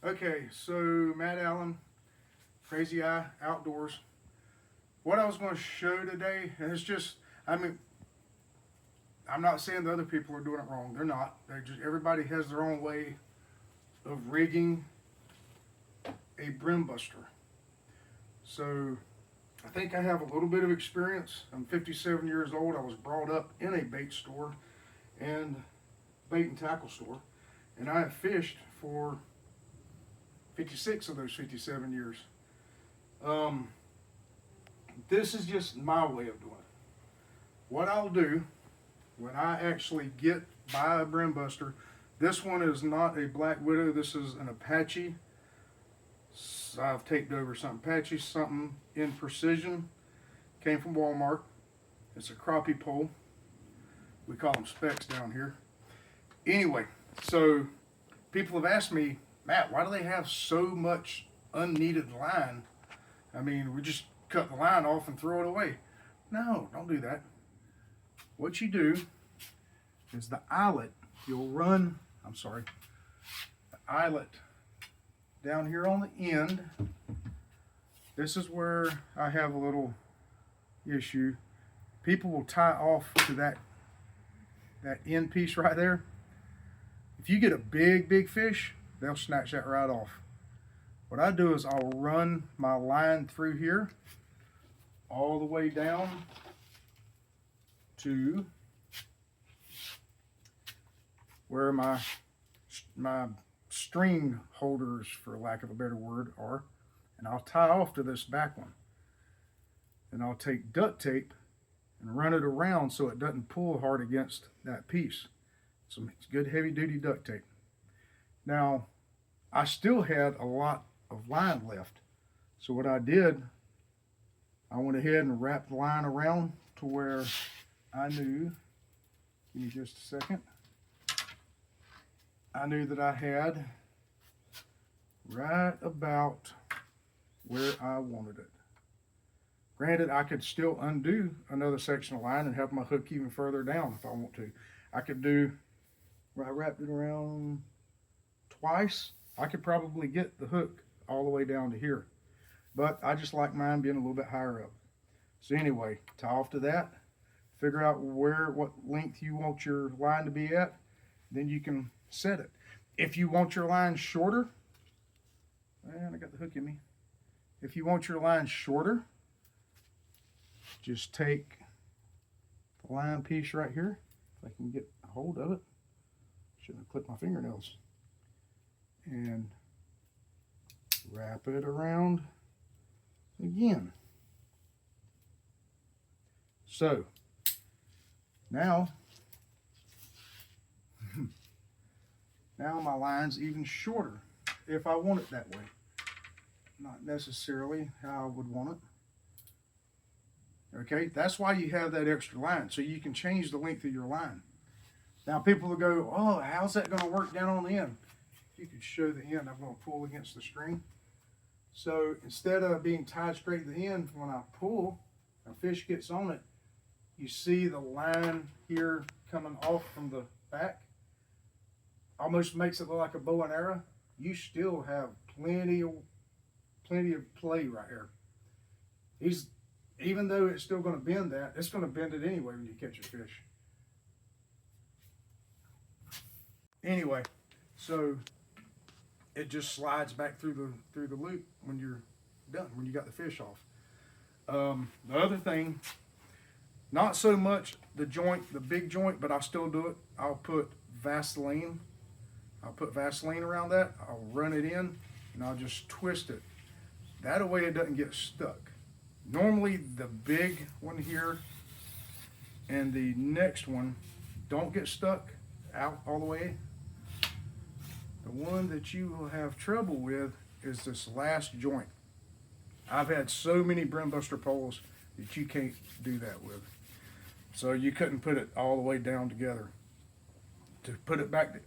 Okay, so Matt Allen, Crazy Eye Outdoors. What I was going to show today, and it's just, I mean, I'm not saying the other people are doing it wrong. They're not. They just everybody has their own way of rigging a brim buster. So I think I have a little bit of experience. I'm 57 years old. I was brought up in a bait store and bait and tackle store, and I have fished for 56 of those 57 years. Um, this is just my way of doing it. What I'll do when I actually buy a brim buster, this one is not a Black Widow. This is an Apache. I've taped over something Apache, something in precision. Came from Walmart. It's a crappie pole. We call them specs down here. Anyway, so people have asked me, Matt, why do they have so much unneeded line? I mean, we just cut the line off and throw it away. No, don't do that. What you do is the eyelet, the eyelet down here on the end. This is where I have a little issue. People will tie off to that end piece right there. If you get a big fish, they'll snatch that right off. What I do is I'll run my line through here all the way down to where my string holders, for lack of a better word, are, and I'll tie off to this back one. And I'll take duct tape and run it around so it doesn't pull hard against that piece. Some good heavy duty duct tape. Now, I still had a lot of line left. So what I did, I went ahead and wrapped the line around to where I knew, give me just a second, I knew that I had right about where I wanted it. Granted, I could still undo another section of line and have my hook even further down if I want to. I could do, where I wrapped it around twice, I could probably get the hook all the way down to here. But I just like mine being a little bit higher up. So anyway, tie off to that, figure out what length you want your line to be at, then you can set it. If you want your line shorter, and I got the hook in me. If you want your line shorter, just take the line piece right here. If I can get a hold of it. Shouldn't have clipped my fingernails. And wrap it around again. So now my line's even shorter if I want it that way. Not necessarily how I would want it. Okay, that's why you have that extra line, so you can change the length of your line. Now people will go, oh, how's that going to work down on the end? If you could show the end, I'm going to pull against the string. So instead of being tied straight to the end, when I pull, a fish gets on it, you see the line here coming off from the back. Almost makes it look like a bow and arrow. You still have plenty of play right here. Even though it's still going to bend that, it's going to bend it anyway when you catch a fish. Anyway, so it just slides back through the loop when you're done, when you got the fish off. The other thing, not so much the big joint, but I still do it. I'll put Vaseline around that. I'll run it in and I'll just twist it. That way it doesn't get stuck. Normally the big one here and the next one don't get stuck out all the way. The one that you will have trouble with is this last joint. I've had so many brim buster poles that you can't do that with. So you couldn't put it all the way down together. To put it back,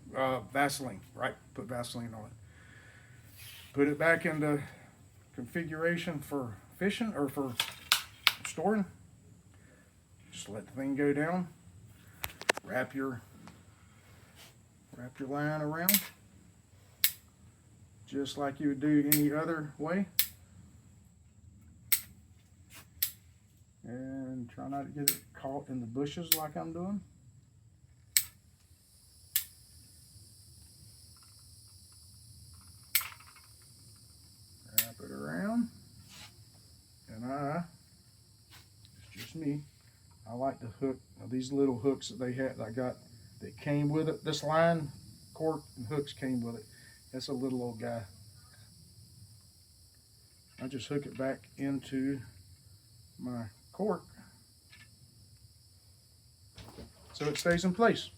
Vaseline, right? Put Vaseline on it. Put it back into configuration for fishing or for storing. Just let the thing go down. Wrap your line around. just like you would do any other way. And try not to get it caught in the bushes like I'm doing. Wrap it around. And it's just me, I like to hook these little hooks that they had, I got, that came with it. This line, cork, and hooks came with it. That's a little old guy. I just hook it back into my cork so it stays in place.